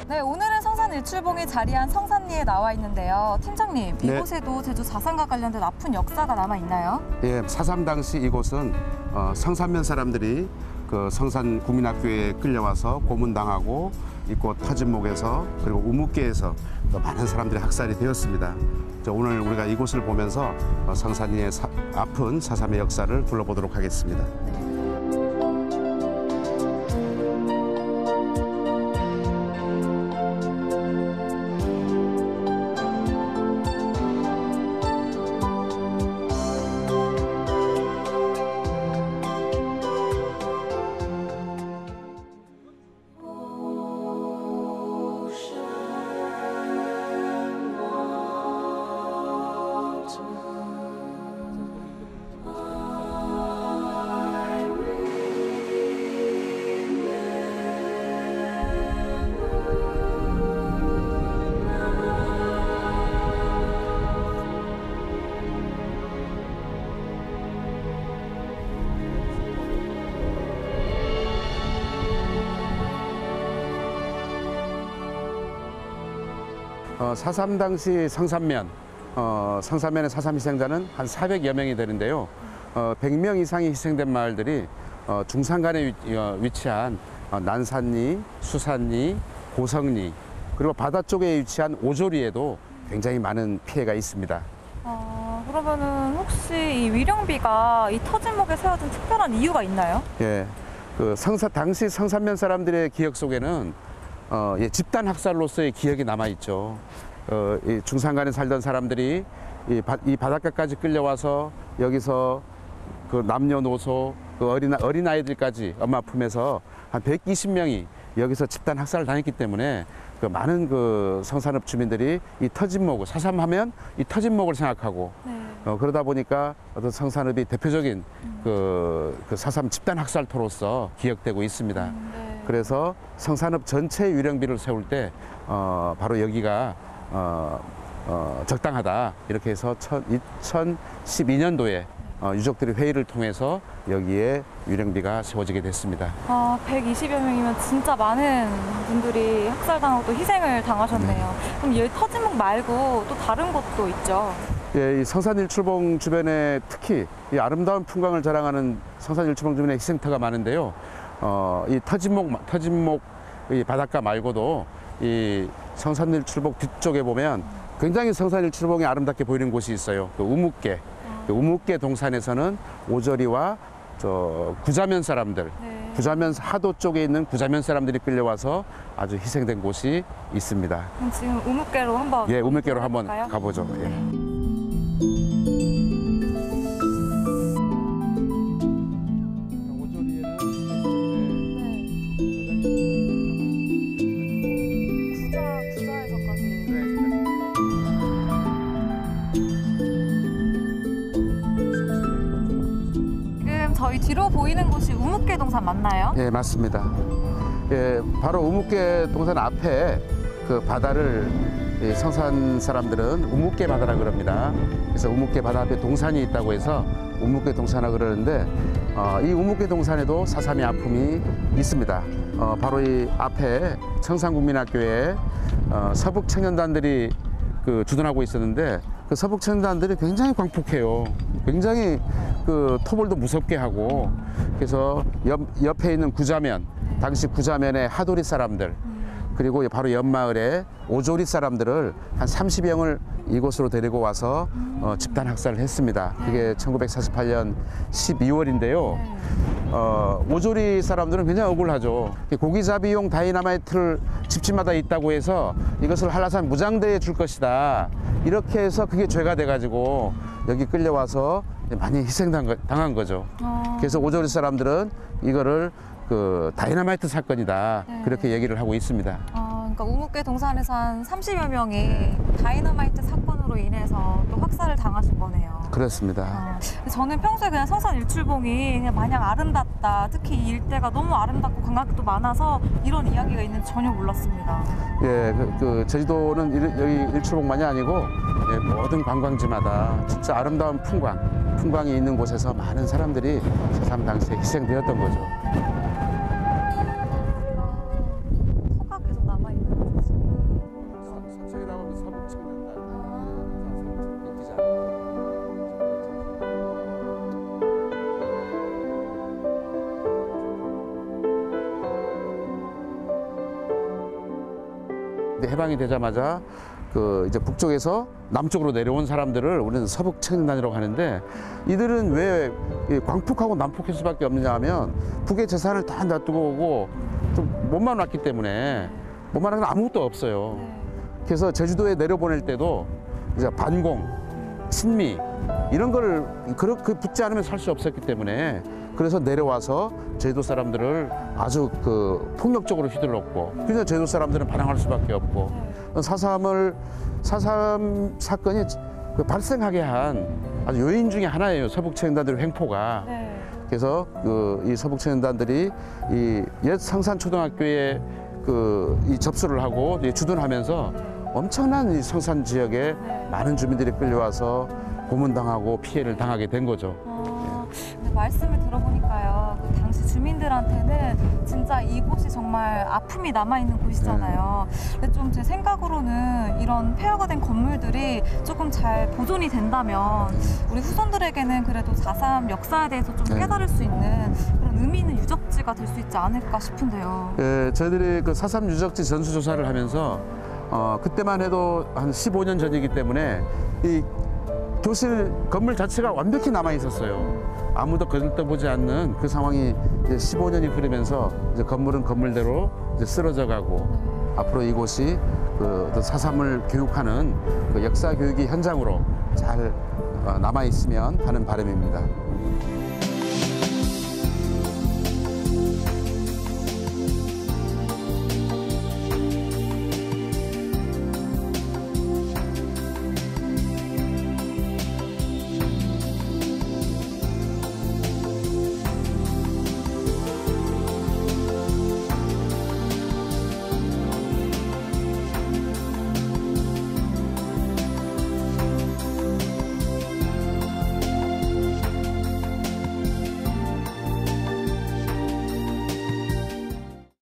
네, 오늘은 성산일출봉이 자리한 성산리에 나와 있는데요. 팀장님, 네. 이곳에도 제주 자산과 관련된 아픈 역사가 남아있나요? 예, 4.3 당시 이곳은 성산면 사람들이 그 성산 국민학교에 끌려와서 고문당하고 이곳 터진목에서 그리고 우묵계에서 또 많은 사람들이 학살이 되었습니다. 오늘 우리가 이곳을 보면서 성산리의 아픈 4.3의 역사를 둘러보도록 하겠습니다. 사삼 당시 성산면, 성산면의 4.3 희생자는 한 400여 명이 되는데요. 100명 이상이 희생된 마을들이 중산간에 위치한 난산리, 수산리, 고성리, 그리고 바다 쪽에 위치한 오조리에도 굉장히 많은 피해가 있습니다. 그러면은 혹시 이 위령비가 이 터진목에 세워진 특별한 이유가 있나요? 예, 당시 성산면 사람들의 기억 속에는 집단 학살로서의 기억이 남아 있죠. 이 중산간에 살던 사람들이 이 바닷가까지 끌려와서 여기서 그 남녀노소, 그 어린 아이들까지 엄마 품에서 한 120명이 여기서 집단 학살을 당했기 때문에 그 많은 그 성산읍 주민들이 이 터진목을 4.3 하면 이 터진목을 생각하고 그러다 보니까 어떤 성산읍이 대표적인 그 4.3 집단 학살토로서 기억되고 있습니다. 그래서 성산읍 전체 위령비를 세울 때 바로 여기가 적당하다 이렇게 해서 2012년도에 유족들이 회의를 통해서 여기에 위령비가 세워지게 됐습니다. 120여 명이면 진짜 많은 분들이 학살당하고 또 희생을 당하셨네요. 그럼 여기 터진목 말고 또 다른 곳도 있죠? 예, 이 성산일출봉 주변에 특히 이 아름다운 풍광을 자랑하는 성산일출봉 주변에 희생터가 많은데요. 이 터진목 이 바닷가 말고도 이 성산일출봉 뒤쪽에 보면 굉장히 성산일출봉이 아름답게 보이는 곳이 있어요. 그 우묵계. 그 우묵계 동산에서는 오저리와 구자면 사람들, 구자면 하도 쪽에 있는 구자면 사람들이 끌려와서 아주 희생된 곳이 있습니다. 그럼 지금 우묵계로 한번 우묵계로 한번 가보죠. 예. 저희 뒤로 보이는 곳이 우묵계 동산 맞나요? 예, 맞습니다. 예, 바로 우묵계 동산 앞에 그 바다를 성산 사람들은 우묵계 바다라 그럽니다. 그래서 우묵계 바다 앞에 동산이 있다고 해서 우묵계 동산이라고 그러는데 이 우묵계 동산에도 4.3의 아픔이 있습니다. 바로 이 앞에 성산국민학교에 서북 청년단들이 주둔하고 있었는데 그 서북 청년단들이 굉장히 광폭해요. 굉장히 그 토벌도 무섭게 하고 그래서 옆에 있는 구자면, 당시 구자면의 하도리 사람들 그리고 바로 옆마을에 오조리 사람들을 한 30명을 이곳으로 데리고 와서 집단 학살을 했습니다. 그게 1948년 12월인데요. 오조리 사람들은 굉장히 억울하죠. 고기잡이용 다이너마이트를 집집마다 있다고 해서 이것을 한라산 무장대에 줄 것이다. 이렇게 해서 그게 죄가 돼가지고 여기 끌려와서 많이 희생당한 거죠. 그래서 오조리 사람들은 이거를 그 다이너마이트 사건이다. 그렇게 얘기를 하고 있습니다. 그러니까 우묵계 동산에서 한 30여 명이 다이너마이트 사건으로 인해서 또 학살을 당하신 거네요. 그렇습니다. 저는 평소에 그냥 성산 일출봉이 그냥 마냥 아름답다. 특히 이 일대가 너무 아름답고 관광객도 많아서 이런 이야기가 있는지 전혀 몰랐습니다. 예, 제주도는 여기 일출봉만이 아니고 예, 모든 관광지마다 진짜 아름다운 풍광이 있는 곳에서 많은 사람들이 4.3 당시에 희생되었던 거죠. 터가 계속 남아있는 거지. 서쪽에 나오면 서북청년단. 해방이 되자마자 이제 북쪽에서 남쪽으로 내려온 사람들을 우리는 서북청년단이라고 하는데, 이들은 왜 광폭하고 난폭할 수밖에 없느냐 하면 북의 재산을 다 놔두고 오고 좀 몸만 왔기 때문에 몸만 하면 아무것도 없어요. 그래서 제주도에 내려보낼 때도 이제 반공, 친미 이런 거를 그렇게 붙지 않으면 살 수 없었기 때문에, 그래서 내려와서 제주도 사람들을 아주 폭력적으로 휘둘렀고, 그래서 제주도 사람들은 반항할 수밖에 없고, 4.3 사건이 발생하게 한 아주 요인 중에 하나예요. 서북청년단들의 횡포가. 그래서 이 서북청년단들이 이 옛 성산초등학교에 이 접수를 하고 주둔하면서 엄청난 이 성산 지역에 많은 주민들이 끌려와서 고문당하고 피해를 당하게 된 거죠. 근데 말씀을 들어보니까요, 그 당시 주민들한테는 진짜 이곳이 정말 아픔이 남아있는 곳이잖아요. 근데 좀 제 생각으로는 이런 폐허가 된 건물들이 조금 잘 보존이 된다면 우리 후손들에게는 그래도 4.3 역사에 대해서 좀 깨달을 수 있는 그런 의미 있는 유적지가 될 수 있지 않을까 싶은데요. 예, 저희들이 4.3 유적지 전수조사를 하면서 그때만 해도 한 15년 전이기 때문에 이 교실 건물 자체가 완벽히 남아 있었어요. 아무도 거들떠보지 않는 그 상황이 이제 15년이 흐르면서 이제 건물은 건물대로 이제 쓰러져 가고, 앞으로 이곳이 4.3을 교육하는 역사 교육의 현장으로 잘 남아 있으면 하는 바람입니다.